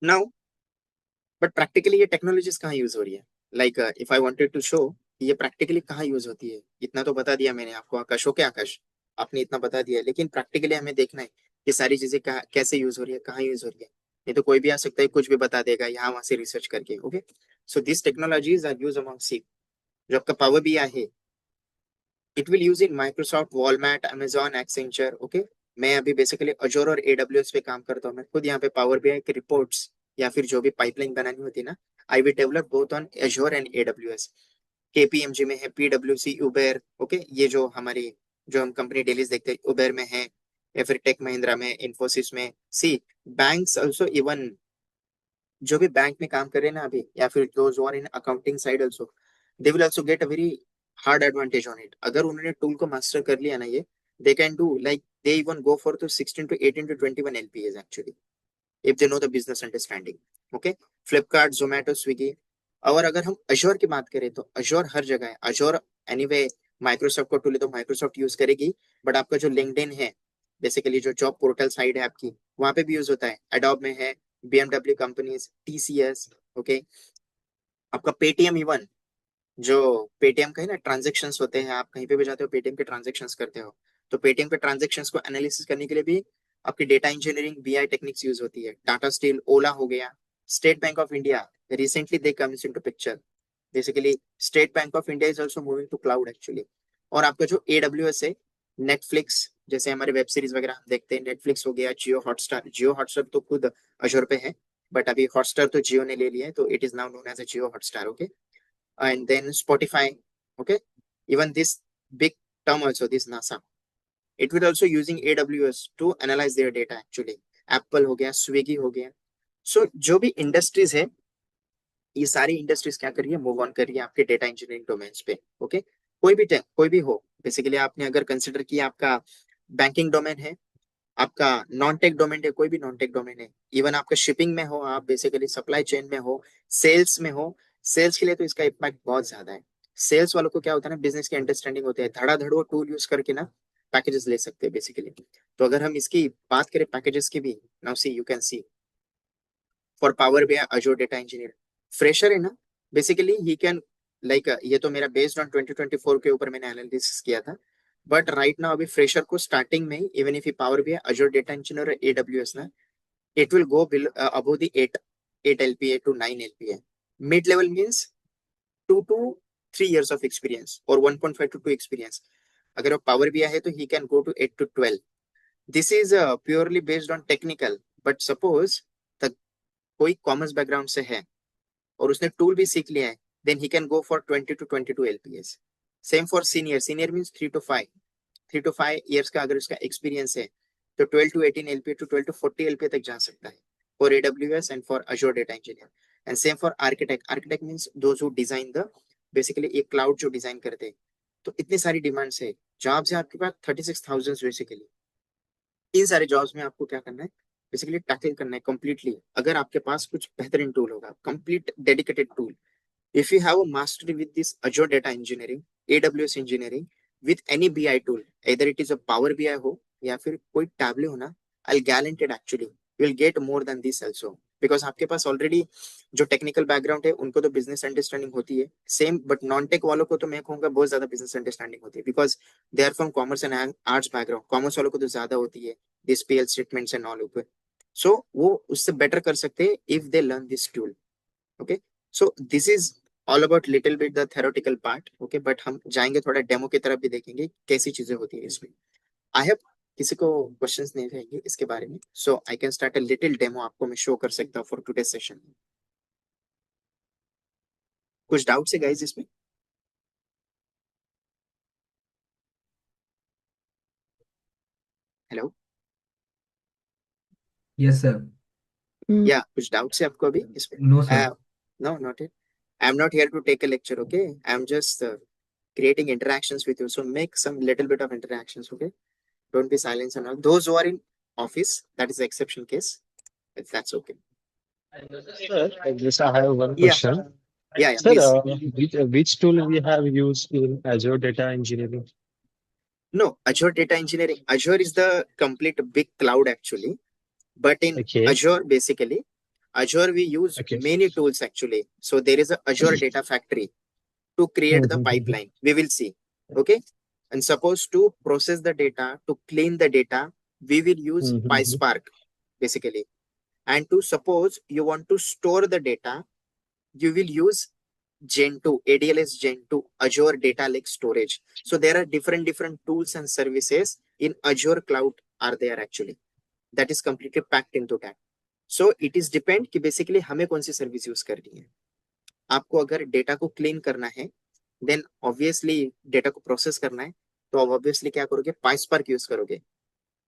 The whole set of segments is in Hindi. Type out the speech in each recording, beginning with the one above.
नाउ बट प्रैक्टिकली ये टेक्नोलॉजीज कहाँ यूज हो रही है? Like if I wanted to show ये प्रैक्टिकली कहाँ यूज होती है, इतना तो बता दिया मैंने आपको, आकाश हो क्या आकाश, आपने इतना बता दिया, लेकिन प्रैक्टिकली हमें देखना है कि सारी चीजें कैसे यूज हो रही है, कहाँ यूज हो रही है। नहीं तो कोई भी आ सकता है, कुछ भी बता देगा यहाँ वहां से रिसर्च करके। Okay, so this technologies are use amongst. जो आपका पावर बीआई है, it will use in Microsoft, Walmart, Amazon, Accenture. Okay, मैं अभी बेसिकली अजोर और एडब्ल्यूएस पे काम करता हूँ। मैं खुद यहाँ पे पावर बीआई के रिपोर्ट्स या फिर जो भी पाइपलाइन बनानी होती है ना, I will develop both on एजोर and AWS. KPMG में है, पीडब्ल्यूसी, उबेर। ओके, ये जो हमारी जो हम कंपनी डेलीज देखते हैं, उबेर में है, या फिर टेक महिंद्रा में, इन्फोसिस में। सी बैंक्स ऑल्सो, इवन जो भी बैंक में काम कर रहे हैं ना अभी, या फिर those are in accounting side also, they will also get a very hard advantage on it. अगर उन्होंने टूल को मास्टर कर लिया ना, ये they can do like they even go for तो 16 to 18 to 21 LPAs actually, if they know the business understanding. Okay, Flipkart, Zomato, Swiggy. और अगर हम अश्योर की बात करें तो अश्योर हर जगह है। अश्योर एनीवे माइक्रोसॉफ्ट को टूल है तो माइक्रोसॉफ्ट यूज करेगी, बट आपका जो लिंक्डइन है, बेसिकली जो जॉब पोर्टल साइट है आपकी, वहां पे भी यूज होता है। एडोब में है, बीएमडब्ल्यू कंपनीज, टीसीएस। ओके, आपका पेटीएम, इवन जो पेटीएम का है ना, ट्रांजेक्शन होते हैं, आप कहीं पे भी जाते हो पेटीएम के ट्रांजेक्शन करते हो, तो पेटीएम के ट्रांजेक्शन को एनालिसिस करने के लिए भी आपकी data engineering, BI techniques use होती है। टाटा स्टील, ओला हो गया, State Bank of India, recently they comes into picture. Basically State Bank of India is also moving to cloud actually. और आपका जो एडब्ल्यूएस है, नेटफ्लिक्स, जैसे हमारे वेब सीरीज वगैरह हम देखते हैं, नेटफ्लिक्स हो गया, जियो हॉटस्टार। जियो हॉटस्टार तो खुद अजोर पे है, बट अभी हॉटस्टार तो जियो ने ले लिया है, तो it is now known as a Jio Hotstar. Okay, and then Spotify. Okay, even this big term also, this NASA, it will also using AWS to analyze their data actually. Apple हो गया, स्विगी हो गया। सो जो भी इंडस्ट्रीज है, ये सारी इंडस्ट्रीज क्या कर रही है, मूव ऑन कर रही है आपके डेटा इंजीनियरिंग डोमेन्स पे। ओके, कोई भी हो, बेसिकली आपने अगर कंसिडर किया आपका बैंकिंग डोमेन है, आपका नॉन टेक डोमेन है, कोई भी नॉन टेक डोमेन है, इवन आपका शिपिंग में हो, आप बेसिकली सप्लाई चेन में हो, सेल्स में हो। सेल्स के लिए तो इसका इम्पैक्ट बहुत ज्यादा है। सेल्स वालों को क्या होता है ना, बिजनेस की अंडरस्टैंडिंग होती है, धड़ाधड़ वो टूल यूज करके ना पैकेजेस ले सकते हैं बेसिकली। तो अगर हम इसकी बात करें पैकेजेस की भी, now see you can see for power BI Azure data engineer, fresher है ना, बेसिकली ही कैन लाइक, ये तो मेरा बेस्ड ऑन 2024 के ऊपर मैंने एनालिसिस किया था, बट राइट नाउ अभी फ्रेशर को स्टार्टिंग में ही, even if he power BI Azure data engineer और एडब्ल्यूएस ना, it will go below, above the 8 LPA to 9 LPA. Mid level means 2 to 3 years of experience or 1.5 to 2 experience. अगर वो पावर बीआई है तो he can go to 8 to 12. This is purely based on technical. But suppose the कोई कॉमर्स बैकग्राउंड से है और उसने टूल भी सीख लिया है, then he can go for 20 to 22 LPS. Same for senior. Senior means 3 to 5 years का अगर उसका एक्सपीरियंस है, तो 12 to 18 LPA to 12 to 40 LPA तक जा सकता है for AWS and for Azure data engineer. And same for architect. Architect means those who design the, basically एक क्लाउड जो डिजाइन करते हैं। तो इतनी सारी डिमांड्स है, जॉब्स है आपके पास 36,000 बेसिकली। इन सारे जॉब्स में आपको क्या करना है, बेसिकली टैकल करना है कंप्लीटली। अगर आपके पास कुछ बेहतरीन टूल होगा, complete dedicated tool, if you have a mastery with this Azure data engineering, AWS engineering, with any BI tool, either it is a Power BI हो या फिर कोई Tableau हो ना, I'll guarantee it actually you will get more than this also, because आपके पास ऑलरेडी जो टेक्निकल बैकग्राउंड है उनको तो बिजनेस अंडरस्टैंडिंग होती है सेम, बट नॉन टेक वालों को तो मैं कहूंगा बहुत ज्यादा बिजनेस अंडरस्टैंडिंग होती है, because they are from commerce and arts background. Commerce वालों को तो ज्यादा होती है this PL statements and all ऊपर। सो वो उससे बेटर कर सकते हैं if they learn this tool. Okay, so this is all about little bit the theoretical part. Okay, but हम जाएंगे थोड़ा डेमो की तरफ भी, देखेंगे कैसी चीजें होती है इसमें। आई हैव, किसी को क्वेश्चंस नहीं रहेंगे इसके बारे में, so I can start a little demo, आपको मैं शो कर सकता हूँ फॉर टुडे सेशन। कुछ डाउट्स है गाइस इसमें? Hello, Yes, sir. या कुछ डाउट्स है आपको अभी इसमें? No, sir. No, not it. I am not here to take a lecture. Okay, I am just creating interactions with you, so make some little bit of interactions. Okay, don't be silent and all. Those who are in office, that is the exception case, if that's okay. Sir, just I have one Yeah, question. yeah, Sir, please. which tool we have used in Azure Data Engineering? No, Azure Data Engineering. Azure is the complete big cloud actually. But in Okay, Azure, basically, Azure we use Okay. many tools actually. So there is a Azure Data Factory to create the Mm-hmm. pipeline. We will see. Okay. And suppose to process the data, to clean the data, we will use Mm-hmm. PySpark basically. And to suppose you want to store the data, you will use Gen 2, ADLS Gen 2, Azure Data Lake Storage. So there are different tools and services in Azure Cloud are there actually. That is completely packed into that. So it is depend कि basically हमें कौन सी सर्विस यूज करनी है. आपको अगर डेटा को क्लीन करना है, देन ऑब्वियसली डेटा को प्रोसेस करना है, तो ऑब्वियसली क्या करोगे, पाइस्पार्क यूज करोगे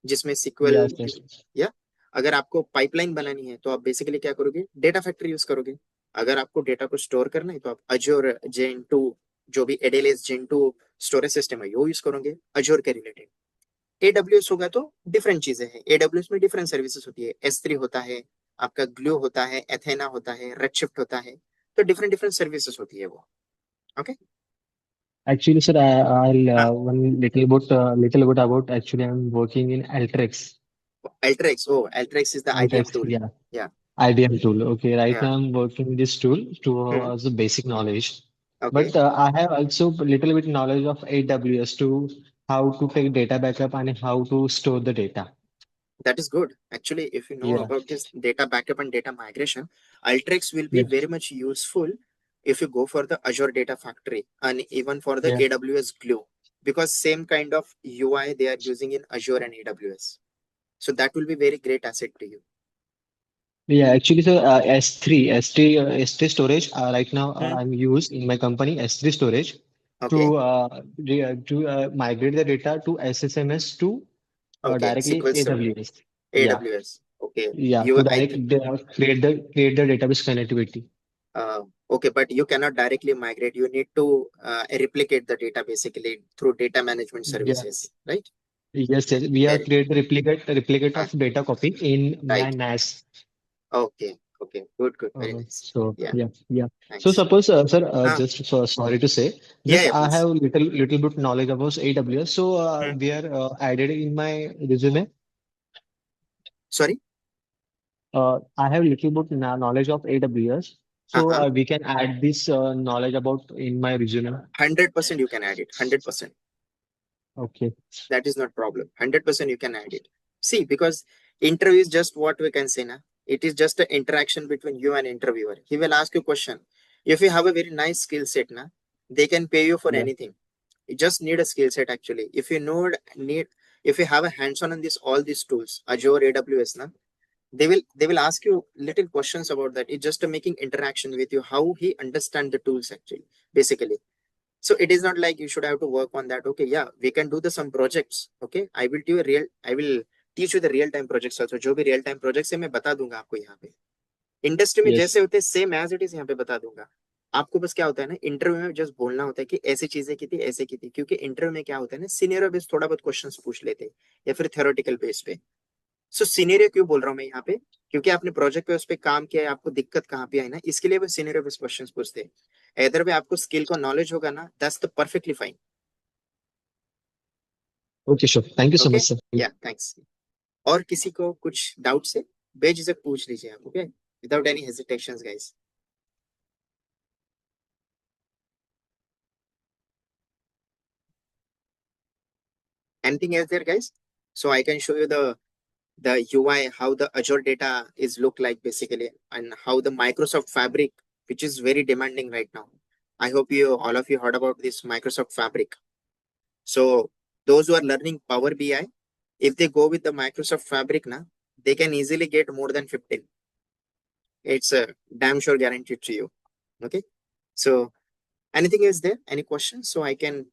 जिसमें सिक्वल. Yes, yes. या अगर आपको पाइपलाइन बनानी है तो आप बेसिकली क्या करोगे, डेटा फैक्ट्री यूज करोगे. अगर आपको डेटा को स्टोर करना है तो आप अजोर जेन टू, जो भी एडेलेस जेन टू स्टोरेज सिस्टम है वो यूज करोगे अजोर के रिलेटेड. एडब्ल्यूएस होगा तो डिफरेंट चीजें हैं. एडब्ल्यूएस में डिफरेंट सर्विसेज होती है. S3 होता है, आपका ग्लू होता है, एथेना होता है, रेडशिफ्ट होता है. तो डिफरेंट सर्विसेज होती है वो. ओके. Actually, sir, I'll हाँ. one little bit about. Actually, I'm working in Alteryx. Alteryx. Oh, Alteryx is the IBM Alteryx, tool. yeah, Yeah. IBM tool. Okay, right Yeah. now I'm working this tool to Hmm. as a basic knowledge. Okay. But I have also little bit knowledge of AWS to how to take data backup and how to store the data. That is good. Actually, if you know Yeah, about this data backup and data migration, Alteryx will be yeah, very much useful if you go for the Azure Data Factory and even for the yeah. AWS Glue, because same kind of UI they are using in Azure and AWS. So that will be very great asset to you. Yeah, actually, so S3 storage. Right now, Hmm. I'm used in my company S3 storage Okay. to migrate the data to SSMS to Okay. directly SQL Server. AWS. Yeah, AWS. Okay. yeah, You, to I think, create the database connectivity. okay, but you cannot directly migrate. You need to replicate the data basically through data management Yeah, services, right? yes, yes. We have Very. created replicate Uh, of data copy in my right. NAS. Okay. Okay. Good. Good. Very nice. So Yeah. yeah, yeah. So Thanks. suppose, sir, Huh. just so sorry to say, Yeah. just Yeah. I Please. have little bit knowledge about AWS. So Hmm. we are added in my resume. Sorry. I have little bit knowledge of AWS. So Uh-huh. we can add this knowledge about in my resume. 100% you can add it. 100%. Okay. That is not problem. 100% you can add it. See, because interview is just what we can say now. It is just an interaction between you and interviewer. He will ask you question. If you have a very nice skill set, na, they can pay you for Yeah. anything. You just need a skill set actually. If you know need, if you have a hands-on on this all these tools, Azure, AWS, na, they will ask you little questions about that. It's just a making interaction with you, how he understand the tools actually, basically. So it is not like you should have to work on that. Okay, yeah, we can do the some projects. Okay, I will teach you the real time projects also. जो भी real time projects है मैं बता दूंगा आपको यहाँ पे. इंडस्ट्री में Yes. जैसे होते हैं सेम एज इट इज यहाँ पे बता दूंगा. आपको बस क्या होता है ना, इंटरव्यू में जस्ट बोलना होता है कि ऐसी चीजें की थी, ऐसे की थी, क्योंकि इंटरव्यू में क्या होता है ना, सीनियर बेस थोड़ा बहुत क्वेश्चंस पूछ लेते हैं या फिर थ्योरेटिकल बेस पे. सो सीनियर क्यों बोल रहा हूँ मैं यहाँ पे, क्योंकि आपने प्रोजेक्ट पे उस पर काम किया है, आपको दिक्कत कहाँ पे आई ना, इसके लिए वो सीनियर बेस क्वेश्चन पूछते हैं. इधर पे आपको स्किल को नॉलेज होगा ना, that's the perfectly fine. Okay, sure. Thank you so okay. much, sir. या थैंक्स. और किसी को कुछ डाउट से बेझिझक पूछ लीजिए आप. Okay, without any hesitations guys. Anything else there guys? So I can show you the UI, how the Azure data is look like basically, and how the Microsoft Fabric, which is very demanding right now. I hope you all of you heard about this Microsoft Fabric. So those who are learning Power BI, if they go with the Microsoft Fabric, na, they can easily get more than 15. It's a damn sure guaranteed to you. Okay. So anything is there? Any questions? So I can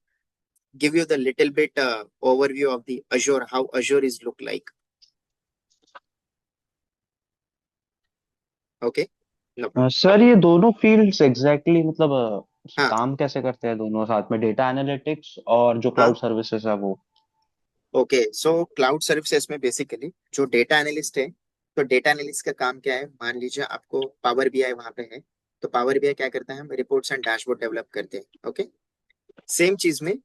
give you the little bit overview of the Azure, how Azure is look like. Okay. No problem. Sir ये दोनों फील्ड्स एग्जैक्टली मतलब हाँ. काम कैसे करते हैं दोनों साथ में, डेटा एनालिटिक्स और जो हाँ. क्लाउड सर्विसेज है वो? ओके. सो क्लाउड सर्विसेज में बेसिकली जो डेटा एनालिस्ट है, तो डेटा एनालिस्ट का काम क्या है, मान लीजिए आपको पावर बीआई वहां पे है, तो पावर बीआई क्या करता है, हम रिपोर्ट्स एंड डैशबोर्ड डेवलप करते हैं. ओके. सेम चीज में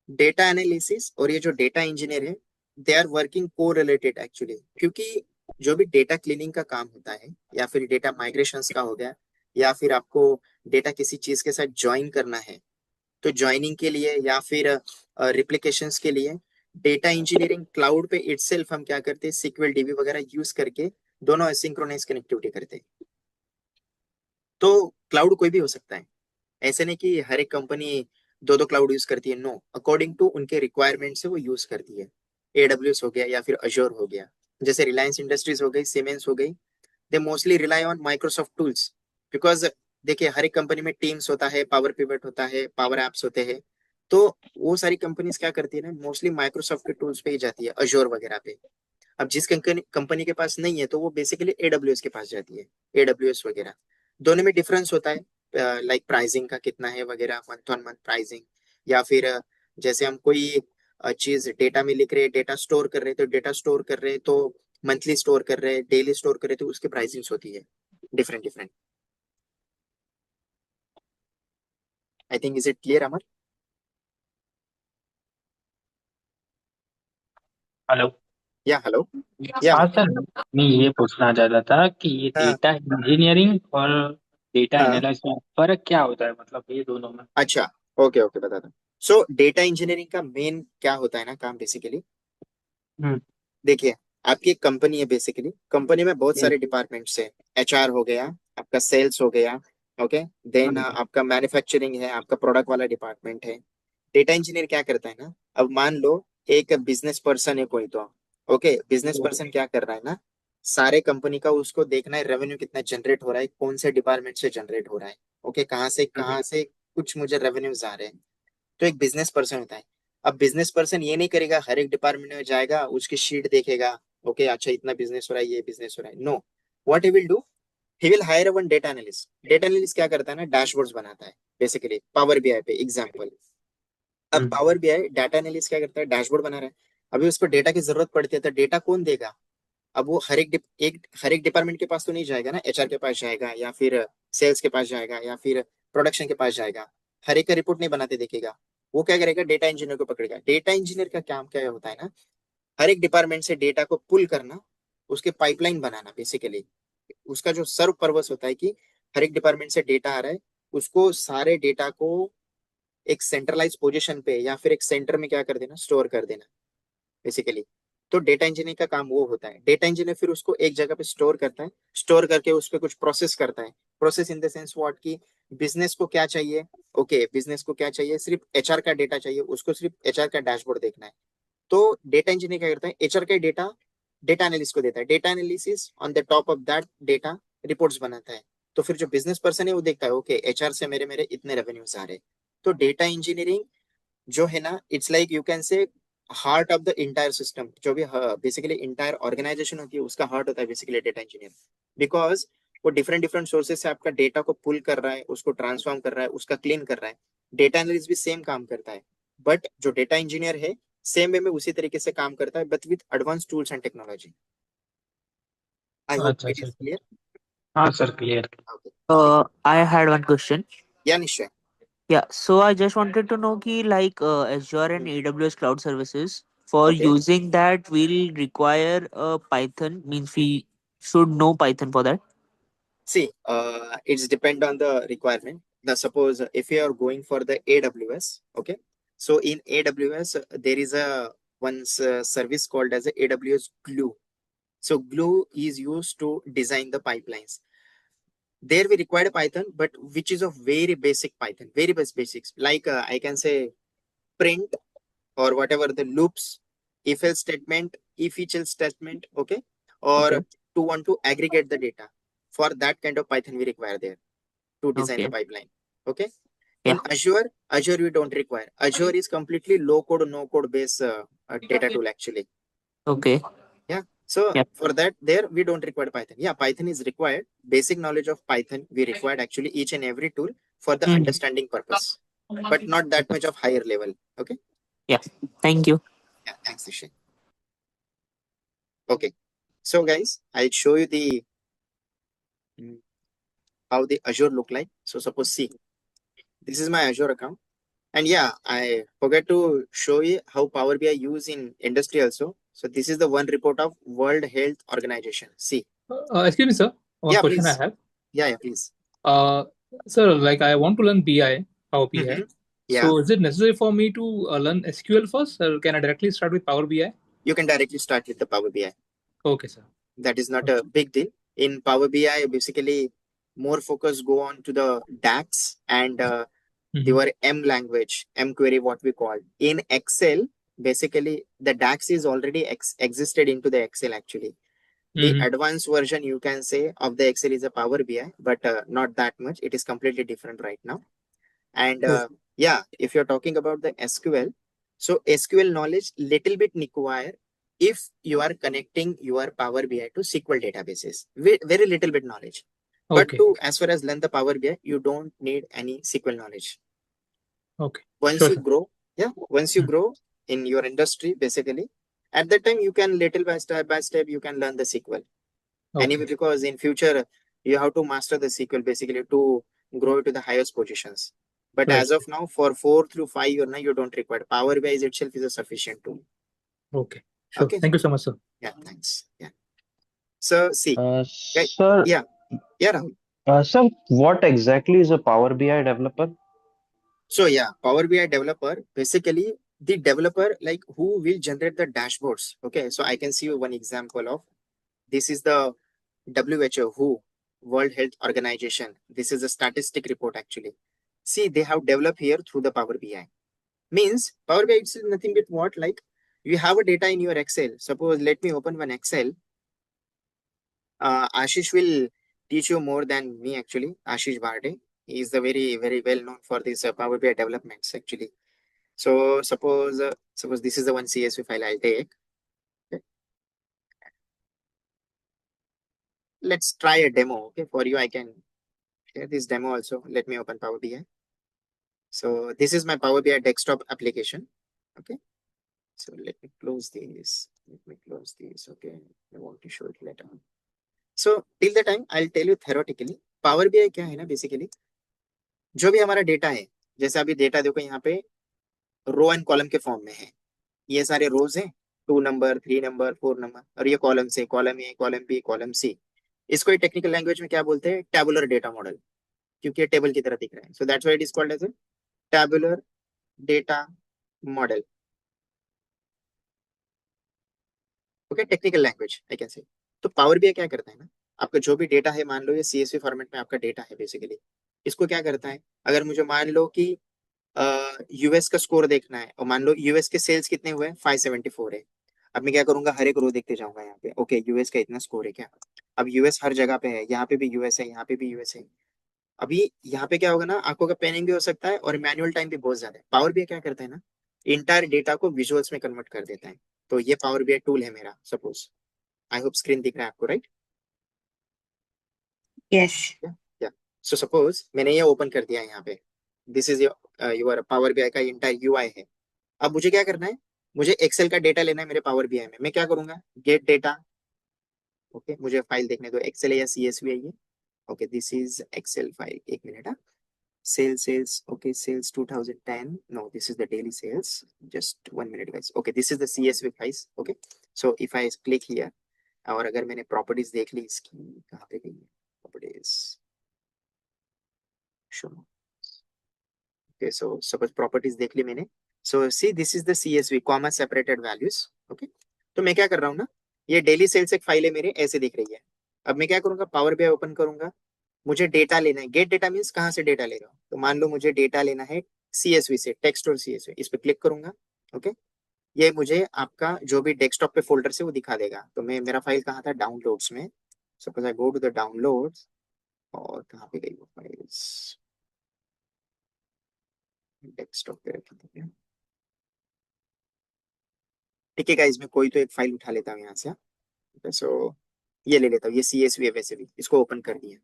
डेटा एनालिसिस और ये जो डेटा इंजीनियर है, दे आर वर्किंग को रिलेटेड एक्चुअली, क्योंकि जो भी डेटा क्लीनिंग का काम होता है, या फिर डेटा माइग्रेशंस का हो गया, या फिर आपको डेटा किसी चीज के साथ ज्वाइन करना है, तो ज्वाइनिंग के लिए या फिर रिप्लिकेशंस के लिए डेटा इंजीनियरिंग क्लाउड पे इटसेल्फ हम क्या करते हैं, सीक्वल डीबी वगैरह यूज करके दोनों एसिंक्रोनस कनेक्टिविटी करते हैं। तो क्लाउड कोई भी हो सकता है, ऐसे नहीं कि हर एक कंपनी दो दो क्लाउड यूज करती है, नो, अकॉर्डिंग टू उनके रिक्वायरमेंट से वो यूज करती है। एडब्ल्यूएस हो गया या फिर अश्योर हो गया, जैसे रिलायंस इंडस्ट्रीज हो गई, सीमेंस हो गई, they mostly rely on Microsoft tools. Because देखिए, हर एक कंपनी में टीम्स होता है, पावर पिवट होता है, पावर एप्स होते हैं, तो वो सारी कंपनीज क्या करती है ना, मोस्टली माइक्रोसॉफ्ट के टूल्स पे ही जाती है, अश्योर वगैरह पे। अब जिस कंपनी कंपनी के पास नहीं है, तो वो बेसिकली एडब्ल्यूएस के पास जाती है, एडब्ल्यूएस वगैरह। दोनों में डिफरेंस होता है, लाइक प्राइसिंग का कितना है वगैरह, मंथ ऑन मंथ प्राइसिंग, या फिर जैसे हम कोई चीज डेटा में लिख रहे हैं, डेटा स्टोर कर रहे हैं, तो डेटा स्टोर कर रहे हैं तो मंथली स्टोर कर रहे हैं, डेली स्टोर कर रहे हैं, तो उसकी प्राइसिंग होती है different different. I think, is it clear Amar? Hello. या हेलो। या हाँ अमर। सर, मैं ये पूछना चाहता था कि ये हाँ डेटा इंजीनियरिंग और डेटा हाँ। एनालिसिस में फर्क क्या होता है, मतलब ये दोनों में। अच्छा, ओके ओके, बताता हूँ। सो डेटा इंजीनियरिंग का मेन क्या होता है ना काम, बेसिकली हम्म। देखिए, आपकी एक कंपनी है, बेसिकली कंपनी में बहुत हम्म। सारे डिपार्टमेंट्स है। एचआर हो गया, आपका सेल्स हो गया, ओके, देन हम्म। आपका मैन्युफैक्चरिंग है, आपका प्रोडक्ट वाला डिपार्टमेंट है। डेटा इंजीनियर क्या करता है ना, अब मान लो एक बिजनेस पर्सन है कोई, तो ओके, बिजनेस पर्सन क्या कर रहा है ना, सारे कंपनी का उसको देखना है, रेवेन्यू कितना जनरेट हो रहा है, कौन से डिपार्टमेंट से जनरेट हो रहा है, ओके, कहाँ से कुछ मुझे रेवेन्यूज आ रहे हैं। तो एक बिजनेस पर्सन होता है। अब बिजनेस पर्सन ये नहीं करेगा, हर एक डिपार्टमेंट में जाएगा, उसकी शीट देखेगा, ओके, अच्छा इतना बिजनेस हो रहा है, ये बिजनेस हो रहा है, no. What he will do, he will hire one data analyst. Data analyst क्या करता है ना, डैशबोर्ड्स बनाता है, बेसिकली पावर बीआई पे एग्जांपल। अब हम्म। पावर बीआई डाटा एनालिस्ट क्या करता है, डैशबोर्ड बना रहा है। अभी उसको डेटा की जरूरत पड़ती है, तो डेटा कौन देगा? अब वो हर एक डिपार्टमेंट के पास तो नहीं जाएगा ना, एचआर के पास जाएगा, या फिर सेल्स के पास जाएगा, या फिर प्रोडक्शन के पास जाएगा, हर एक का रिपोर्ट नहीं बनाते देखेगा। वो क्या करेगा, डेटा इंजीनियर को पकड़ेगा। डेटा इंजीनियर का काम क्या होता है ना, हर एक डिपार्टमेंट से डेटा को पुल करना, उसके पाइपलाइन बनाना, बेसिकली उसका जो सर्व पर्पस होता है कि हर एक डिपार्टमेंट से डेटा आ रहा है, उसको सारे डेटा को एक सेंट्रलाइज पोजीशन पे या फिर एक सेंटर में क्या कर देना, स्टोर कर देना, बेसिकली। तो डेटा इंजीनियर का काम वो होता है। डेटा इंजीनियर फिर उसको एक जगह पे स्टोर करता है, स्टोर करके उस पर कुछ प्रोसेस करता है। Process in the sense what, की बिजनेस को क्या चाहिए, ओके, बिजनेस को क्या चाहिए, सिर्फ एचआर का डेटा चाहिए, उसको सिर्फ एचआर का डैशबोर्ड देखना है। तो डेटा इंजीनियर क्या करता है, एचआर का डेटा डेटा एनालिस्ट को देता है, data analysis on the top of that data reports बनाता है। तो फिर जो बिजनेस पर्सन है वो देखता है, ओके, एचआर से मेरे मेरे इतने रेवेन्यूज आ रहे हैं। तो डेटा इंजीनियरिंग जो है ना, it's like you can say heart of the entire system, जो भी बेसिकली इंटायर ऑर्गेनाइजेशन होती है, उसका हार्ट होता है बेसिकली डेटा इंजीनियर। बिकॉज वो डिफरेंट डिफरेंट सोर्सेज से आपका डेटा को पुल कर रहा है, उसको ट्रांसफॉर्म कर रहा है, उसका क्लीन कर रहा है। डेटा एनालिस्ट भी सेम काम करता है, बट जो डेटा इंजीनियर है, सेम वे में उसी तरीके से काम करता है, but with advance tools and technology. I hope अच्छा इट अच्छा। Is clear. हाँ sir, clear. Okay. I had one question. या निश्चय। Yeah, so I just wanted to know ki Azure and AWS cloud services for okay, using that will require Python, means we should know Python for that. see, it's depend on the requirement. The suppose if you are going for the AWS, okay. So in AWS there is a service called as a AWS Glue. So Glue is used to design the pipelines. There we require Python, but which is of very basic Python, very basics. Like I can say print or whatever the loops, if else statement, if each else statement, okay, or Okay. to want to aggregate the data. For that kind of Python we require there to design the Okay. pipeline. Okay. Yeah. In Azure we don't require. Azure is completely low code, no code based data tool actually. Okay. Yeah. So Yeah. for that, there we don't require Python. Yeah, Python is required. Basic knowledge of Python we required actually each and every tool for the Mhm. understanding purpose, but not that much of higher level. Okay. Yeah. Thank you. Yeah. Thanks, Nishin. Okay. So guys, I'll show you the how the Azure look like. So suppose see, this is my Azure account, And yeah, I forgot to show you how Power BI use in industry also. So this is the one report of World Health Organization. See, Excuse me, sir. One yeah, question I please. have. Yeah, please. Uh, Sir, like I want to learn BI, Power BI. Mhm. Yeah, So is it necessary for me to learn SQL first, or can I directly start with Power BI? you can directly start with the Power BI. Okay, sir. That is not a big deal. In Power BI, basically more focus go on to the DAX and your M language, M query, what we call. In Excel, basically the DAX is already existed into the Excel actually. The advanced version you can say of the Excel is a Power BI, but not that much. It is completely different right now. And yeah, if you're talking about the SQL, so SQL knowledge little bit require if you are connecting your Power BI to SQL databases. Very little bit knowledge. But Okay. to as far as learn the Power BI, you don't need any SQL knowledge. Okay. Once Sure, you sir. grow, yeah, once you grow in your industry, basically, at that time you can little by step you can learn the SQL. Anyway, Okay. because in future you have to master the SQL basically to grow to the highest positions. But Right. as of now, for 4 through 5 years now, you don't require Power BI is itself is a sufficient tool. Okay. Sure. Okay. Thank you so much, sir. Yeah, thanks. Yeah. So see, right, Sir, yeah, yeah, Rahul. sir, what exactly is a Power BI developer? So yeah, Power BI developer, basically the developer like who will generate the dashboards. Okay, so I can see one example of this is the WHO, who World Health Organization. This is a statistic report actually. See, they have developed here through the Power BI. Means Power BI is nothing but what, like you have a data in your Excel. Suppose let me open one Excel. Ashish will teach you more than me actually. Ashish Bharde. He is the very well known for this Power BI developments actually. So suppose this is the one CSV file I'll take. Okay. Let's try a demo. Okay, for you I can share this demo also. Let me open Power BI. So this is my Power BI desktop application. Okay. So let me close this. Let me close this. Okay. I want to show it later on. So till the time I'll tell you theoretically Power BI क्या है ना बेसिकली जो भी हमारा डेटा है जैसे अभी डेटा देखो यहाँ पे रो एंड कॉलम के फॉर्म में है ये सारे रोज हैं 2 नंबर 3 नंबर 4 नंबर और ये कॉलम से column A column B column C इसको एक टेक्निकल लैंग्वेज में क्या बोलते हैं टैबुलर डेटा मॉडल क्योंकि ये टेबल की तरह दिख रहा है so that's why it is called as a tabular data model okay technical language I can say तो पावर बीआई क्या करता है ना आपका जो भी डेटा है मान लो ये सीएसवी फॉर्मेट में आपका डेटा है बेसिकली इसको क्या करता है अगर मुझे मान लो कि यूएस का स्कोर देखना है और मान लो यूएस के सेल्स कितने हुए 574 है अब मैं क्या करूंगा हर एक रो देखते जाऊंगा यहाँ पे ओके यूएस का इतना स्कोर है क्या अब यूएस हर जगह पे है यहाँ पे भी यूएस है यहाँ पे भी यूएस है अभी यहाँ पे क्या होगा ना आंखों का पेनिंग भी हो सकता है और मैनुअल टाइम भी बहुत ज्यादा है पावर बीआई क्या करता है ना इंटायर डेटा को विजुअल्स में कन्वर्ट कर देता है तो ये पावर बीआई टूल है मेरा सपोज आई होप स्क्रीन दिख रहा है आपको राइट Yes. या सो सपोज मैंने ये ओपन कर दिया यहाँ पे this is your power BI का इंटायर यूआई है अब मुझे क्या करना है मुझे एक्सेल का डेटा लेना है मेरे पावर बीआई में मैं क्या करूंगा गेट डेटा ओके मुझे फाइल देखने दो एक्सेल है या सीएसवी है ये okay this is Excel file एक minute sales okay sales 2010 no this is the daily sales just 1 minute guys okay this is the CSV guys okay so if I click here और अगर मैंने प्रॉपर्टीज देख ली इसकी कहाँ पे गई है properties show okay so suppose properties देख ली मैंने so see this is the CSV comma separated values okay तो मैं क्या कर रहा हूँ ना ये डेली सेल्स एक फाइल है मेरे ऐसे दिख रही है अब मैं क्या करूंगा पावर बीआई ओपन करूंगा मुझे डेटा लेना है गेट डेटा मीन्स कहाँ से डेटा ले रहा हूँ तो मान लो मुझे डेटा लेना है सीएसवी से टेक्स्ट और सीएसवी इस पे क्लिक करूंगा ओके ये मुझे आपका जो भी डेस्कटॉप पे फोल्डर से वो दिखा देगा तो मैं मेरा फाइल कहाँ था डाउनलोड्स में suppose I go to the downloads और कहाँ पे गई वो फाइल्स डेस्कटॉप पे रखी थी ठीक है गाइस मैं कोई तो एक फाइल उठा लेता हूँ यहाँ से सो ये ले लेता हूँ ये सीएसवी है वैसे भी इसको ओपन कर दिया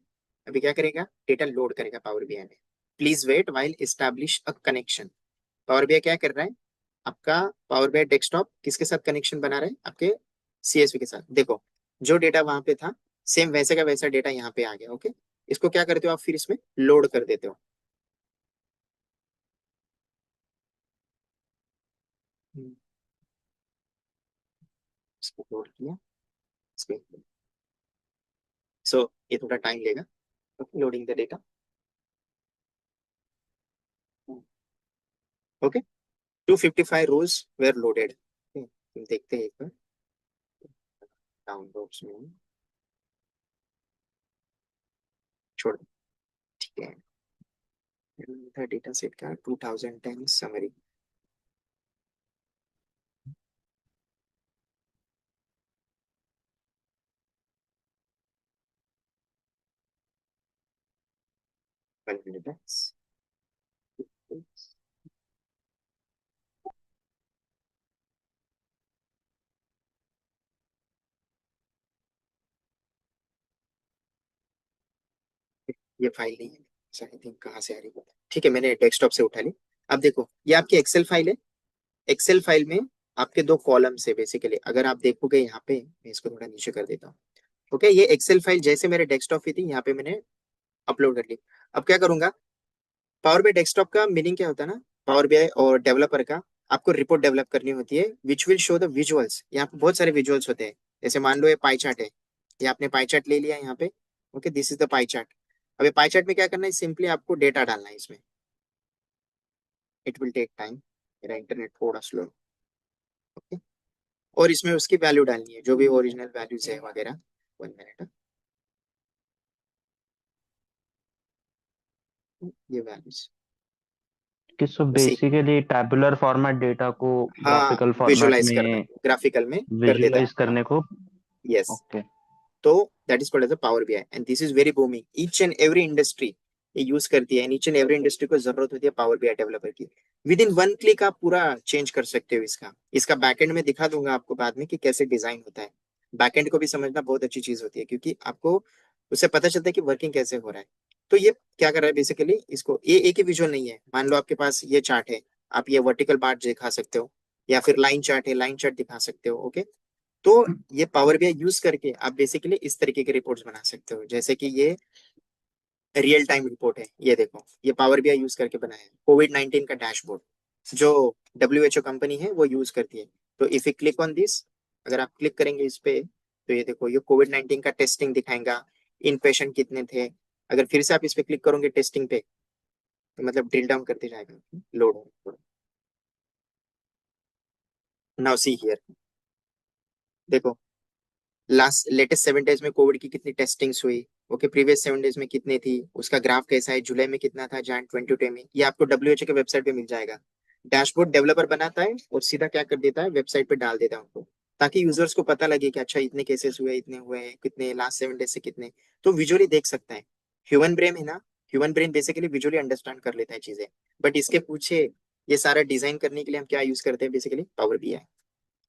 अभी क्या करेगा डेटा लोड करेगा पावर बीआई में please wait while establish a connection Power BI क्या कर रहा है आपका पावर बीआई डेस्कटॉप किसके साथ कनेक्शन बना रहा है आपके सीएसवी के साथ देखो जो डेटा वहां पे था सेम वैसे का वैसा डेटा यहाँ पे आ गया ओके इसको क्या करते हो आप फिर इसमें लोड कर देते हो इसको लोड किया इसको। सो ये थोड़ा टाइम लेगा loading the data. Okay 255 rows were loaded. तुम देखते हैं एक बार डाउनलोड्स में छोड़ दो, ठीक है। डेटा सेट का 2010 समरी। ये फाइल नहीं है आई थिंक, कहाँ से आ रही है, ठीक है मैंने डेस्कटॉप से उठा ली। अब देखो ये आपकी एक्सेल फाइल है। एक्सेल फाइल में आपके दो कॉलम्स है बेसिकली। अगर आप देखोगे यहाँ पे, मैं इसको थोड़ा नीचे कर देता हूँ। ओके ये एक्सेल फाइल जैसे मेरे डेस्कटॉप पे थी, यहाँ पे मैंने अपलोड कर ली। अब क्या करूंगा, पावर बीआई डेस्कटॉप का मीनिंग क्या होता है ना, पावर बीआई और डेवलपर का आपको रिपोर्ट डेवलप करनी होती है which will show the visuals. यहाँ पे बहुत सारे विजुअल्स होते हैं। जैसे मान लो ये पाई चार्ट है, ये आपने पाई चार्ट ले लिया यहाँ पे। Okay this is the pie chart. अब ये पाई चार्ट में क्या करना है, सिंपली आपको डेटा डालना है इसमें। इट विल टेक टाइम, मेरा इंटरनेट थोड़ा स्लो। ओके और इसमें उसकी वैल्यू डालनी है जो भी ओरिजिनल वैल्यूज है वगैरह। 1 मिनट, ये वैल्यूज कि सो उसी, बेसिकली टैबुलर फॉर्मेट डेटा को हाँ ग्राफिकल फॉर्मेट विजुअलाइज करना, में ग्राफिकल में कर देता है विजुअलाइज अपना। करने को। Yes okay. तो that is called as a power BI and this is very booming. Each and every industry ये यूज करती है, ईच एंड एवरी इंडस्ट्री को जरूरत होती है पावर बीआई डेवलपर की। विद इन 1 क्लिक आप पूरा चेंज कर सकते हो इसका। इसका बैकएंड में दिखा दूंगा आपको बाद में कि कैसे डिजाइन होता है। बैकएंड को भी समझना बहुत अच्छी चीज होती है क्योंकि आपको उससे पता चलता है कि वर्किंग कैसे हो रहा है। तो ये क्या कर रहा है बेसिकली, इसको ये एक ही विजुअल नहीं है। मान लो आपके पास ये चार्ट है, आप ये वर्टिकल बार दिखा सकते हो, या फिर लाइन चार्ट है, लाइन चार्ट दिखा सकते हो। ओके तो ये पावर बीआई यूज करके आप बेसिकली इस तरीके के रिपोर्ट्स बना सकते हो। जैसे कि ये रियल टाइम रिपोर्ट है, ये देखो ये पावर बीआई यूज करके बनाया है। कोविड-19 का डैशबोर्ड जो WHO कंपनी है वो यूज करती है। तो if you click on this, अगर आप क्लिक करेंगे इस पे, तो ये देखो ये कोविड-19 का टेस्टिंग दिखाएगा, इन पेशेंट कितने थे। अगर फिर से आप इस पे क्लिक करोगे टेस्टिंग पे, तो मतलब ड्रिल डाउन करते जाएगा, लोड। नाउ सी हियर, देखो लास्ट लेटेस्ट 7 डेज में कोविड की कितनी टेस्टिंग्स हुई। ओके प्रीवियस 7 डेज में कितनी थी, उसका ग्राफ कैसा है, जुलाई में कितना था, जैन 2020 में। ये आपको WHO के वेबसाइट पे मिल जाएगा। डैशबोर्ड डेवलपर बनाता है और सीधा क्या कर देता है, वेबसाइट पे डाल देता है उनको, ताकि यूजर्स को पता लगे कि अच्छा इतने केसेस हुए, इतने हुए हैं, कितने लास्ट 7 डेज से कितने, तो विजुअली देख सकता है। ह्यूमन ब्रेन है ना, human brain basically visually understand कर लेता है चीजें। बट इसके पूछे ये सारा डिजाइन करने के लिए हम क्या यूज करते हैं, basically Power BI.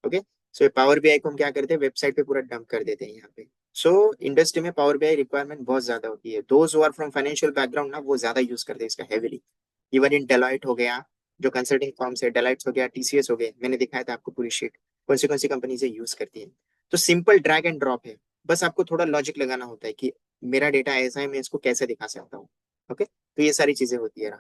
Okay so power BI को हम क्या करते हैं, वेबसाइट पे पूरा डंप कर देते हैं यहाँ पे। सो इंडस्ट्री में पावर बीआई रिक्वायरमेंट बहुत ज्यादा होती है। Those who are from financial background ना वो ज्यादा यूज करते हैं इसका हेवीली। इवन इन डेलॉइट हो गया, जो कंसल्टिंग फर्म्स है, डेलॉइट हो गया, TCS हो गए, मैंने दिखाया था आपको पूरी शीट कौन सी कंपनी से यूज करती है। तो सिंपल ड्रैग एंड ड्रॉप है, बस आपको थोड़ा लॉजिक लगाना होता है कि मेरा डेटा ऐसा है, मैं इसको कैसे दिखा सकता हूँ। ओके तो ये सारी चीजें होती है।